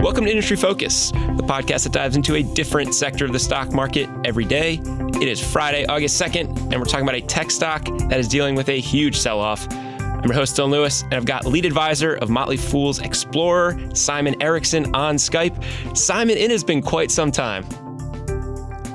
Welcome to Industry Focus, the podcast that dives into a different sector of the stock market every day. It is Friday, August 2nd, and we're talking about a tech stock that is dealing with a huge sell-off. I'm your host, Dylan Lewis, and I've got lead advisor of Motley Fool's Explorer, Simon Erickson, on Skype. Simon, it has been quite some time.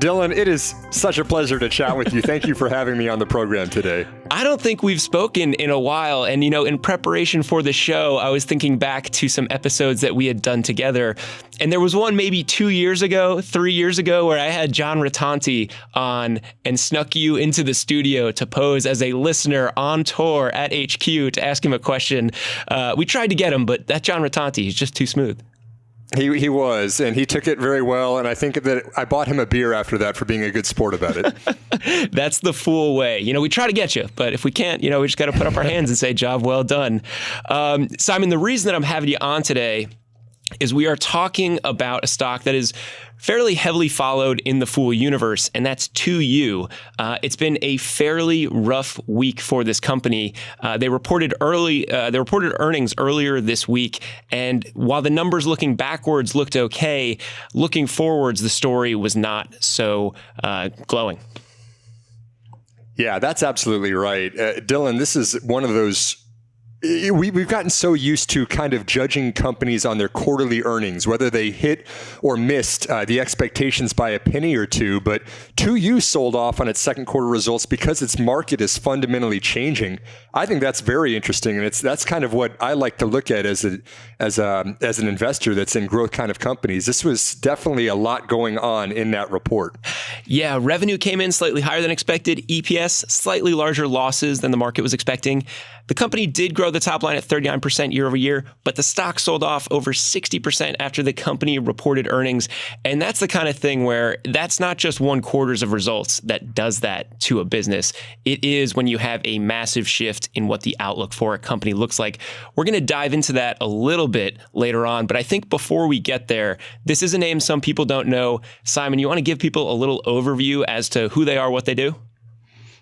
Dylan, it is such a pleasure to chat with you. Thank you for having me on the program today. I don't think we've spoken in a while. And, in preparation for the show, I was thinking back to some episodes that we had done together. And there was one maybe 2 years ago, 3 years ago, where I had John Ratanti on and snuck you into the studio to pose as a listener on tour at HQ to ask him a question. We tried to get him, but that John Ratanti, he's just too smooth. He was, and he took it very well. And I think that I bought him a beer after that for being a good sport about it. That's the Fool way. We try to get you, but if we can't, we just got to put up our hands and say, job well done. Simon, the reason that I'm having you on today is we are talking about a stock that is fairly heavily followed in the Fool universe, and that's 2U. It's been a fairly rough week for this company. They reported earnings earlier this week, and while the numbers looking backwards looked okay, looking forwards, the story was not so glowing. Yeah, that's absolutely right. Dylan, this is one of those. We've gotten so used to kind of judging companies on their quarterly earnings, whether they hit or missed the expectations by a penny or two. But 2U sold off on its second quarter results because its market is fundamentally changing. I think that's very interesting, and that's kind of what I like to look at as an investor that's in growth kind of companies. This was definitely a lot going on in that report. Yeah, revenue came in slightly higher than expected. EPS, slightly larger losses than the market was expecting. The company did grow the top line at 39% year over year, but the stock sold off over 60% after the company reported earnings. And that's the kind of thing where that's not just one quarter's of results that does that to a business. It is when you have a massive shift in what the outlook for a company looks like. We're going to dive into that a little bit later on, but I think before we get there, this is a name some people don't know. Simon, you want to give people a little overview as to who they are, what they do?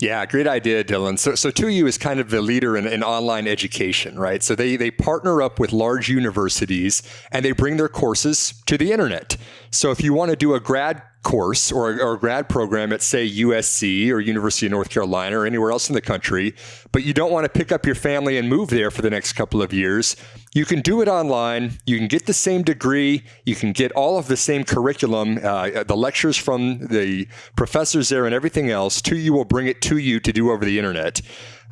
Yeah, great idea, Dylan. So 2U is kind of the leader in online education, right? So they partner up with large universities and they bring their courses to the internet. So if you want to do a grad course or a grad program at, say, USC or University of North Carolina or anywhere else in the country, but you don't want to pick up your family and move there for the next couple of years, you can do it online. You can get the same degree. You can get all of the same curriculum, the lectures from the professors there and everything else. 2U will bring it to you to do over the internet.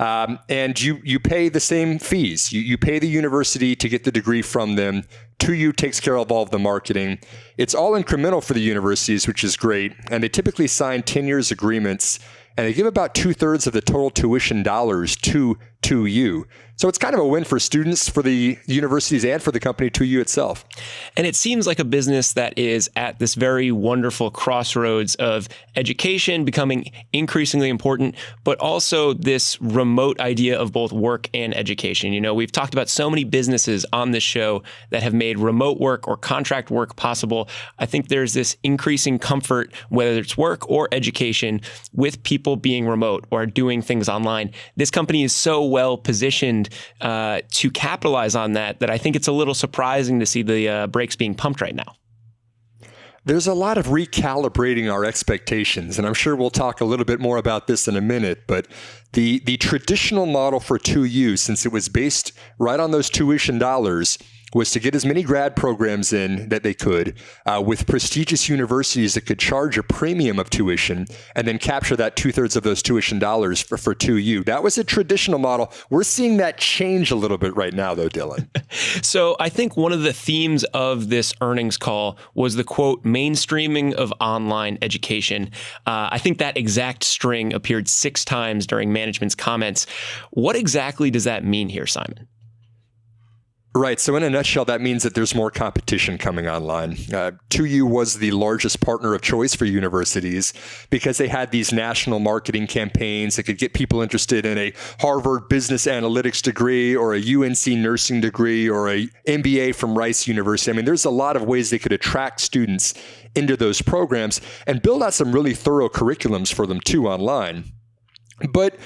And you pay the same fees. You pay the university to get the degree from them. 2U takes care of all of the marketing. It's all incremental for the universities, which is great. And they typically sign 10 years agreements, and they give about 2/3 of the total tuition dollars to 2U. So it's kind of a win for students, for the universities, and for the company 2U itself. And it seems like a business that is at this very wonderful crossroads of education becoming increasingly important, but also this remote idea of both work and education. We've talked about so many businesses on this show that have made remote work or contract work possible. I think there's this increasing comfort, whether it's work or education, with people being remote or doing things online. This company is so well positioned to capitalize on that I think it's a little surprising to see the brakes being pumped right now. There's a lot of recalibrating our expectations, and I'm sure we'll talk a little bit more about this in a minute, but the traditional model for 2U, since it was based right on those tuition dollars, was to get as many grad programs in that they could with prestigious universities that could charge a premium of tuition and then capture that 2/3 of those tuition dollars for 2U. That was a traditional model. We're seeing that change a little bit right now, though, Dylan. So I think one of the themes of this earnings call was the, quote, mainstreaming of online education. I think that exact string appeared 6 times during management's comments. What exactly does that mean here, Simon? Right. So in a nutshell, that means that there's more competition coming online. 2U was the largest partner of choice for universities because they had these national marketing campaigns that could get people interested in a Harvard business analytics degree or a UNC nursing degree or a MBA from Rice University. I mean, there's a lot of ways they could attract students into those programs and build out some really thorough curriculums for them too online. But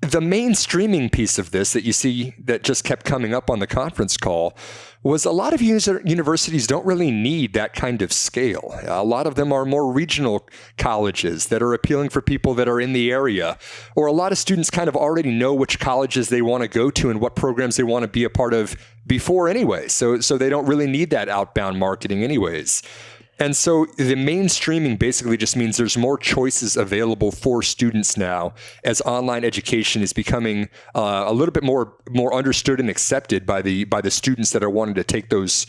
the mainstreaming piece of this that you see that just kept coming up on the conference call was a lot of universities don't really need that kind of scale. A lot of them are more regional colleges that are appealing for people that are in the area, or a lot of students kind of already know which colleges they want to go to and what programs they want to be a part of before anyway. So they don't really need that outbound marketing anyways. And so the mainstreaming basically just means there's more choices available for students now as online education is becoming a little bit more understood and accepted by the students that are wanting to take those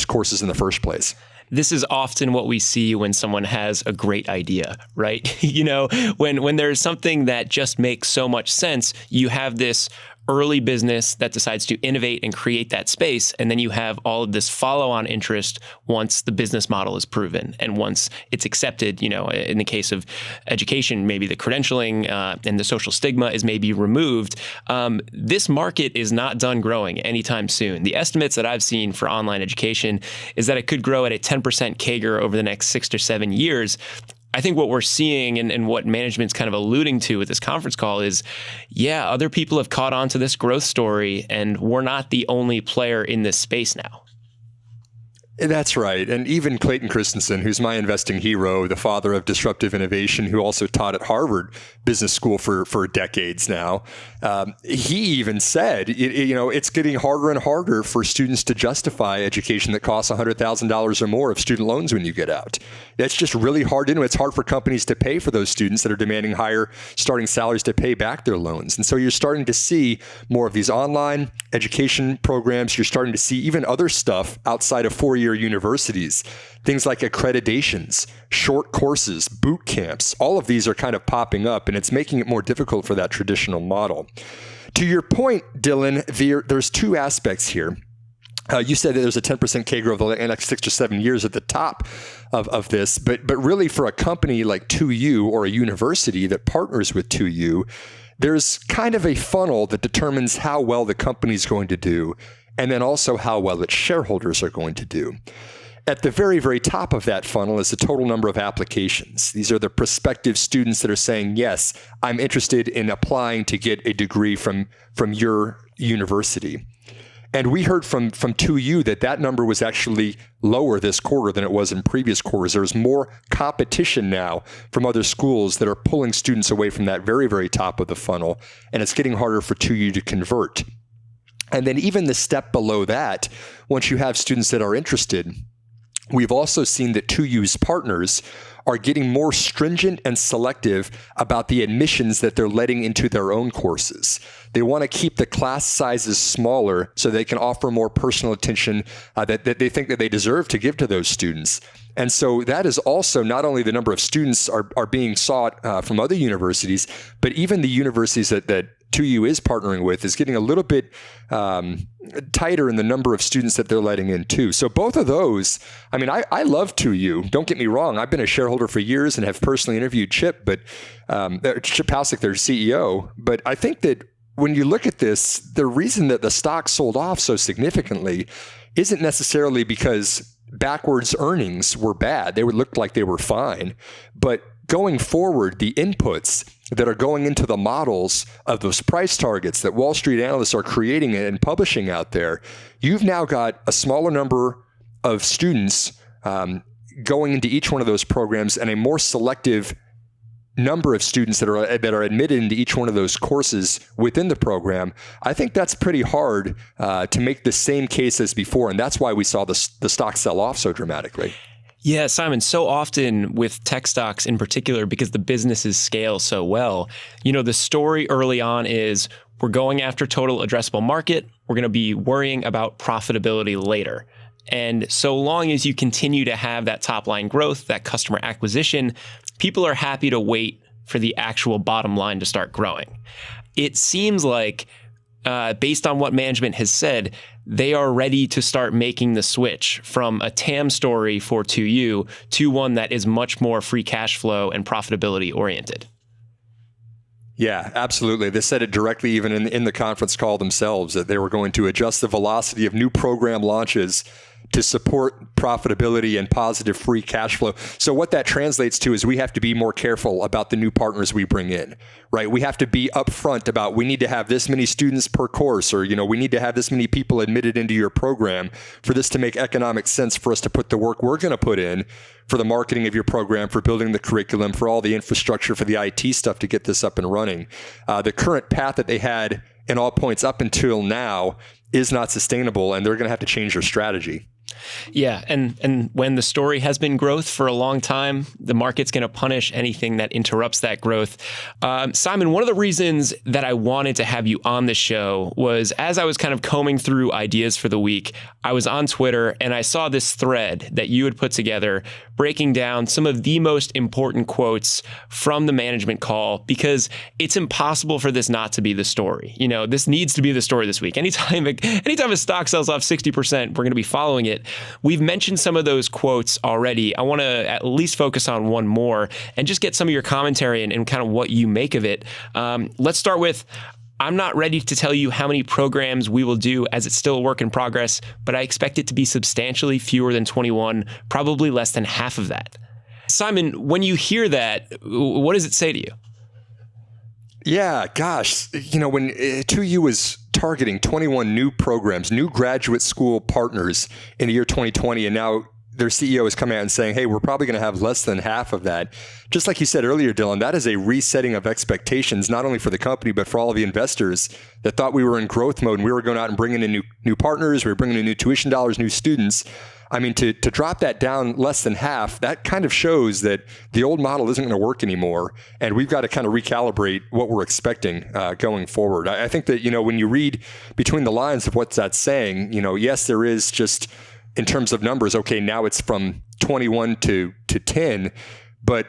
courses in the first place. This is often what we see when someone has a great idea, right? You know, when there's something that just makes so much sense, you have this early business that decides to innovate and create that space. And then you have all of this follow-on interest once the business model is proven and once it's accepted. You know, in the case of education, maybe the credentialing and the social stigma is maybe removed. This market is not done growing anytime soon. The estimates that I've seen for online education is that it could grow at a 10% CAGR over the next 6 to 7 years. I think what we're seeing and what management's kind of alluding to with this conference call is, yeah, other people have caught on to this growth story, and we're not the only player in this space now. That's right. And even Clayton Christensen, who's my investing hero, the father of disruptive innovation, who also taught at Harvard Business School for decades now, he even said, it's getting harder and harder for students to justify education that costs $100,000 or more of student loans when you get out. That's just really hard. It's hard for companies to pay for those students that are demanding higher starting salaries to pay back their loans. And so you're starting to see more of these online education programs. You're starting to see even other stuff outside of four-year universities, things like accreditations, short courses, boot camps. All of these are kind of popping up, and it's making it more difficult for that traditional model. To your point, Dylan, there's two aspects here. You said that there's a 10% CAGR over the next 6 or 7 years at the top of this, but really for a company like 2U or a university that partners with 2U, there's kind of a funnel that determines how well the company's going to do, and then also how well its shareholders are going to do. At the very, very top of that funnel is the total number of applications. These are the prospective students that are saying, yes, I'm interested in applying to get a degree from your university. And we heard from 2U that number was actually lower this quarter than it was in previous quarters. There's more competition now from other schools that are pulling students away from that very, very top of the funnel, and it's getting harder for 2U to convert. And then even the step below that, once you have students that are interested, we've also seen that 2U's partners are getting more stringent and selective about the admissions that they're letting into their own courses. They want to keep the class sizes smaller so they can offer more personal attention that they think that they deserve to give to those students. And so that is also not only the number of students are being sought from other universities, but even the universities that 2U is partnering with is getting a little bit tighter in the number of students that they're letting in too. So both of those, I mean, I love 2U. Don't get me wrong. I've been a shareholder for years and have personally interviewed Chip Paucek, their CEO. But I think that when you look at this, the reason that the stock sold off so significantly isn't necessarily because backwards earnings were bad. They would look like they were fine. But going forward, the inputs that are going into the models of those price targets that Wall Street analysts are creating and publishing out there, you've now got a smaller number of students going into each one of those programs and a more selective number of students that are admitted into each one of those courses within the program. I think that's pretty hard to make the same case as before, and that's why we saw the stock sell off so dramatically. Yeah, Simon, so often with tech stocks in particular, because the businesses scale so well, the story early on is we're going after total addressable market. We're going to be worrying about profitability later. And so long as you continue to have that top line growth, that customer acquisition, people are happy to wait for the actual bottom line to start growing. It seems like, based on what management has said, they are ready to start making the switch from a TAM story for 2U to one that is much more free cash flow and profitability oriented. Yeah, absolutely. They said it directly even in the conference call themselves that they were going to adjust the velocity of new program launches to support profitability and positive free cash flow. So what that translates to is we have to be more careful about the new partners we bring in, right? We have to be upfront about we need to have this many students per course, or we need to have this many people admitted into your program for this to make economic sense for us to put the work we're going to put in for the marketing of your program, for building the curriculum, for all the infrastructure, for the IT stuff to get this up and running. The current path that they had in all points up until now is not sustainable, and they're going to have to change their strategy. Yeah, and when the story has been growth for a long time, the market's going to punish anything that interrupts that growth. Simon, one of the reasons that I wanted to have you on the show was as I was kind of combing through ideas for the week, I was on Twitter and I saw this thread that you had put together breaking down some of the most important quotes from the management call, because it's impossible for this not to be the story. This needs to be the story this week. Anytime a stock sells off 60%, we're going to be following it. We've mentioned some of those quotes already. I want to at least focus on one more and just get some of your commentary and kind of what you make of it. Let's start with, I'm not ready to tell you how many programs we will do as it's still a work in progress, but I expect it to be substantially fewer than 21, probably less than half of that. Simon, when you hear that, what does it say to you? Yeah, gosh, when 2U was targeting 21 new programs, new graduate school partners in the year 2020, and now their CEO is coming out and saying, hey, we're probably going to have less than half of that. Just like you said earlier, Dylan, that is a resetting of expectations, not only for the company, but for all of the investors that thought we were in growth mode and we were going out and bringing in new partners, we were bringing in new tuition dollars, new students. I mean, to drop that down less than half, that kind of shows that the old model isn't going to work anymore. And we've got to kind of recalibrate what we're expecting going forward. I think that, when you read between the lines of what that's saying, yes, there is just in terms of numbers, okay, now it's from 21 to 10, but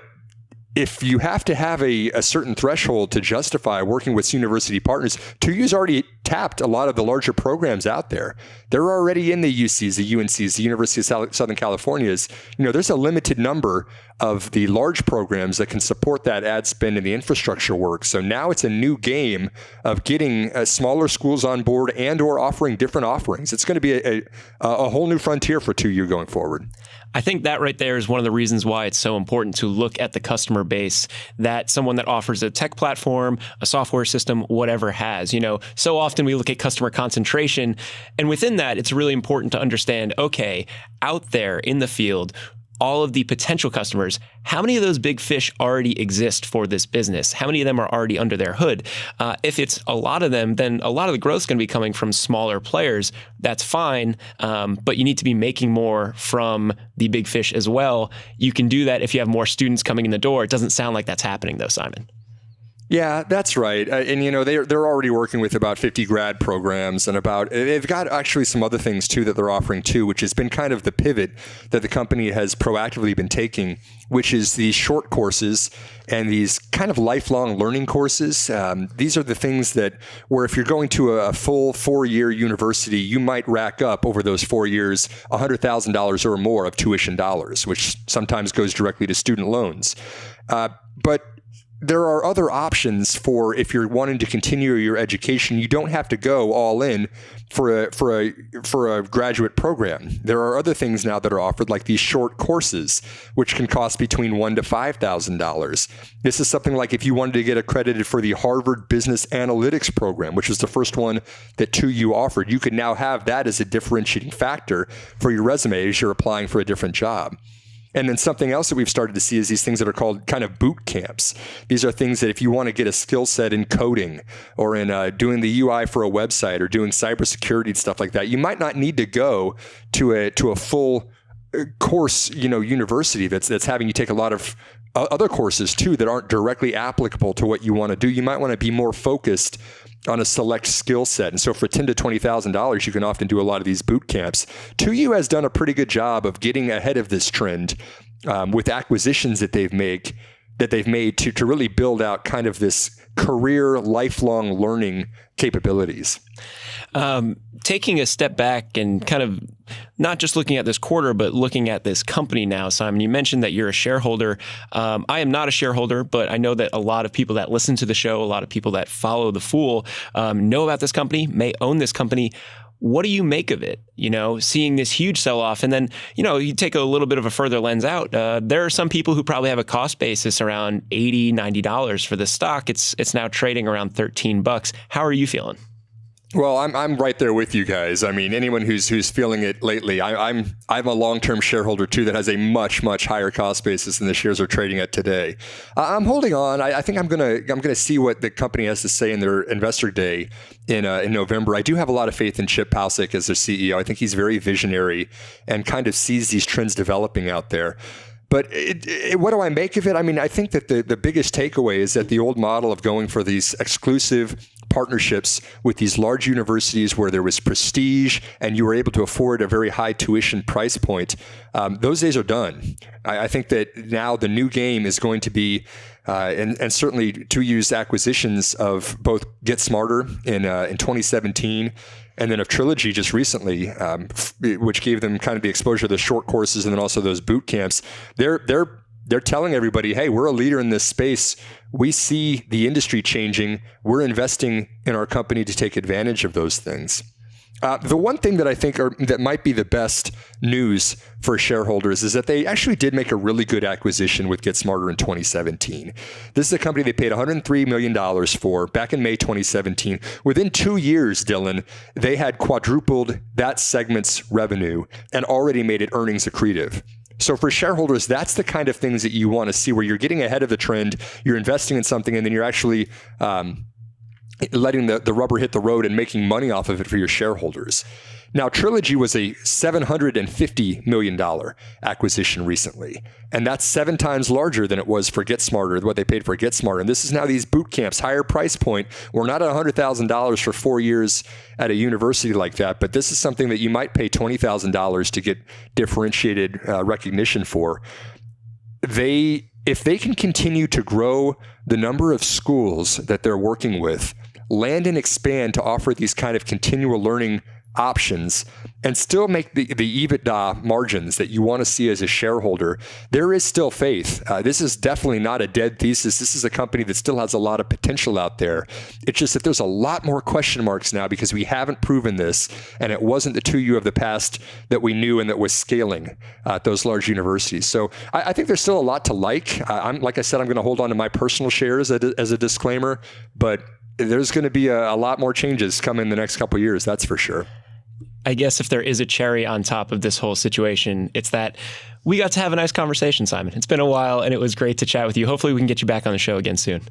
if you have to have a certain threshold to justify working with university partners, 2U's already tapped a lot of the larger programs out there. They're already in the UCs, the UNCs, the University of Southern California's. There's a limited number of the large programs that can support that ad spend and the infrastructure work. So now it's a new game of getting smaller schools on board and or offering different offerings. It's going to be a whole new frontier for 2U going forward. I think that right there is one of the reasons why it's so important to look at the customer base that someone that offers a tech platform, a software system, whatever has. So often we look at customer concentration, and within that, it's really important to understand, okay, out there in the field, all of the potential customers, how many of those big fish already exist for this business? How many of them are already under their hood? If it's a lot of them, then a lot of the growth is going to be coming from smaller players. That's fine, but you need to be making more from the big fish as well. You can do that if you have more students coming in the door. It doesn't sound like that's happening though, Simon. Yeah, that's right. And they're already working with about 50 grad programs, and they've got actually some other things too that they're offering too, which has been kind of the pivot that the company has proactively been taking, which is these short courses and these kind of lifelong learning courses. These are the things where if you're going to a full 4-year university, you might rack up over those 4 years $100,000 or more of tuition dollars, which sometimes goes directly to student loans. But there are other options for if you're wanting to continue your education. You don't have to go all in for a graduate program. There are other things now that are offered, like these short courses, which can cost between $1,000 to $5,000. This is something like if you wanted to get accredited for the Harvard Business Analytics program, which is the first one that 2U offered. You could now have that as a differentiating factor for your resume as you're applying for a different job. And then something else that we've started to see is these things that are called kind of boot camps. These are things that if you want to get a skill set in coding or in doing the UI for a website or doing cybersecurity and stuff like that, you might not need to go to a full course, university that's having you take a lot of other courses too that aren't directly applicable to what you want to do. You might want to be more focused on a select skill set. And so for $10,000 to $20,000, you can often do a lot of these boot camps. 2U has done a pretty good job of getting ahead of this trend with acquisitions that they've made to really build out kind of this career lifelong learning capabilities. Taking a step back and kind of not just looking at this quarter, but looking at this company now, Simon, you mentioned that you're a shareholder. I am not a shareholder, but I know that a lot of people that listen to the show, a lot of people that follow the Fool, know about this company, may own this company. What do you make of it? Seeing this huge sell-off, and then, you take a little bit of a further lens out. There are some people who probably have a cost basis around $80, $90 for this stock. It's now trading around $13. How are you feeling? Well, I'm right there with you guys. I mean, anyone who's feeling it lately, I'm a long-term shareholder too that has a much higher cost basis than the shares are trading at today. I'm holding on. I think I'm gonna see what the company has to say in their investor day in November. I do have a lot of faith in Chip Paucek as their CEO. I think he's very visionary and kind of sees these trends developing out there. But what do I make of it? I mean, I think that the biggest takeaway is that the old model of going for these exclusive partnerships with these large universities where there was prestige and you were able to afford a very high tuition price point, those days are done. I think that now the new game is going to be, and certainly 2U's acquisitions of both Get Smarter in 2017 and then of Trilogy just recently, which gave them kind of the exposure to the short courses and then also those boot camps. They're telling everybody, hey, we're a leader in this space. We see the industry changing. We're investing in our company to take advantage of those things. The one thing that I think that might be the best news for shareholders is that they actually did make a really good acquisition with Get Smarter in 2017. This is a company they paid $103 million for back in May 2017. Within 2 years, Dylan, they had quadrupled that segment's revenue and already made it earnings accretive. So for shareholders, that's the kind of things that you want to see where you're getting ahead of the trend, you're investing in something, and then you're actually letting the rubber hit the road and making money off of it for your shareholders. Now, Trilogy was a $750 million acquisition recently, and that's 7 times larger than it was for Get Smarter, what they paid for Get Smarter. And this is now these boot camps, higher price point. We're not at $100,000 for 4 years at a university like that, but this is something that you might pay $20,000 to get differentiated recognition for. If they can continue to grow the number of schools that they're working with, land and expand to offer these kind of continual learning options, and still make the EBITDA margins that you want to see as a shareholder, there is still faith. This is definitely not a dead thesis. This is a company that still has a lot of potential out there. It's just that there's a lot more question marks now because we haven't proven this, and it wasn't the 2U of the past that we knew and that was scaling at those large universities. So I think there's still a lot to like. Like I said, I'm going to hold on to my personal shares as a disclaimer, but there's going to be a lot more changes coming in the next couple of years, that's for sure. I guess if there is a cherry on top of this whole situation, it's that we got to have a nice conversation, Simon. It's been a while, and it was great to chat with you. Hopefully we can get you back on the show again soon.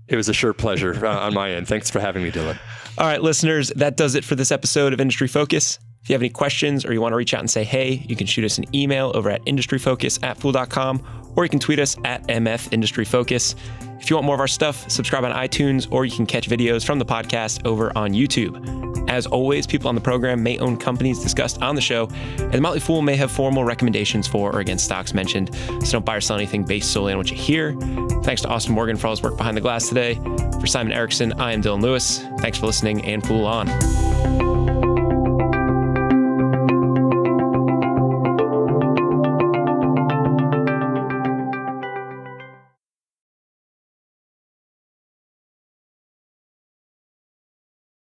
It was a sure pleasure on my end. Thanks for having me, Dylan. All right, listeners, that does it for this episode of Industry Focus. If you have any questions or you want to reach out and say, hey, you can shoot us an email over at industryfocus@fool.com, or you can tweet us at MFIndustryFocus. If you want more of our stuff, subscribe on iTunes, or you can catch videos from the podcast over on YouTube. As always, people on the program may own companies discussed on the show, and the Motley Fool may have formal recommendations for or against stocks mentioned, so don't buy or sell anything based solely on what you hear. Thanks to Austin Morgan for all his work behind the glass today. For Simon Erickson, I am Dylan Lewis. Thanks for listening, and Fool on.